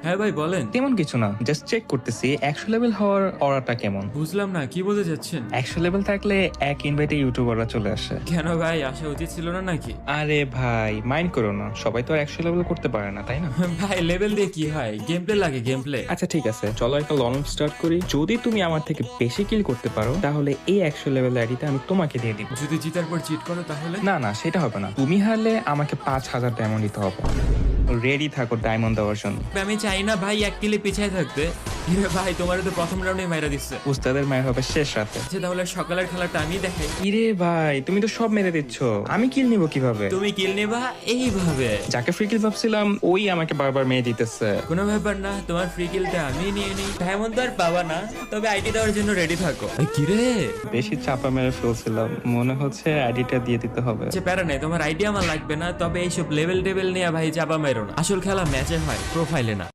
হ্যাঁ ভাই বলেন। তেমন কিছু না, জাস্ট চেক করতেছি 100 লেভেল হওয়ার অরাটা কেমন। বুঝলাম না, কি বলতে চাচ্ছেন? 100 লেভেল থাকলে এক ইনভাইটে ইউটিউবাররা চলে আসে। কেন ভাই, আসা উচিত ছিল না নাকি? আরে ভাই মাইন্ড করো না, সবাই তো আর 100 লেভেল করতে পারে না, তাই না? ভাই লেভেল দিয়ে কি হয়? গেম প্লে লাগে, গেম প্লে। আচ্ছা ঠিক আছে, চলো একটা লং স্টার্ট করি। যদি তুমি আমার থেকে বেশি কিল করতে পারো তাহলে এই 100 লেভেল আইডিটা আমি তোমাকে দিয়ে দিব। যদি জিতার পর চিট করো তাহলে? না না, সেটা হবে না। তুমি হারলে আমাকে 5000 ডায়মন্ড দিতে হবে। রেডি থাকো ডায়মন্ড দেওয়ার জন্য। আমি চাই না ভাই এক কিলে পিছায় থাকতে। ইরে ভাই, তোমার তো প্রথম রাউন্ডে মাইরা দিচ্ছে। উস্তাদের মায়ের হবে শেষ রাতে। আচ্ছা তাহলে সকালের খেলাটা আমি দেখাই। ইরে ভাই, তুমি তো সব মেরে দিচ্ছ, আমি কিল নিব কিভাবে? তুমি কিল নেবা এইভাবে? যাকে ফ্রি কিল ভাবছিলাম ওই আমাকে বারবার মেরে দিতেছে। কোনো ব্যাপার না, তোমার ফ্রি কিলটা আমি নিয়ে নিই। ডায়মন্ড তো আর পাবা না, তবে আইডি দেওয়ার জন্য রেডি থাকো। কি রে? বেশি চাপা মেরে ফেলছিলাম, মনে হচ্ছে আইডিটা দিয়ে দিতে হবে। যে প্যারা নেই, তোমার আইডি আমার লাগবে না, তবে এইসব লেভেল টেবেল নিয়ে ভাই চাপা মেরো না। আসল খেলা ম্যাচে হয়, প্রোফাইলে না।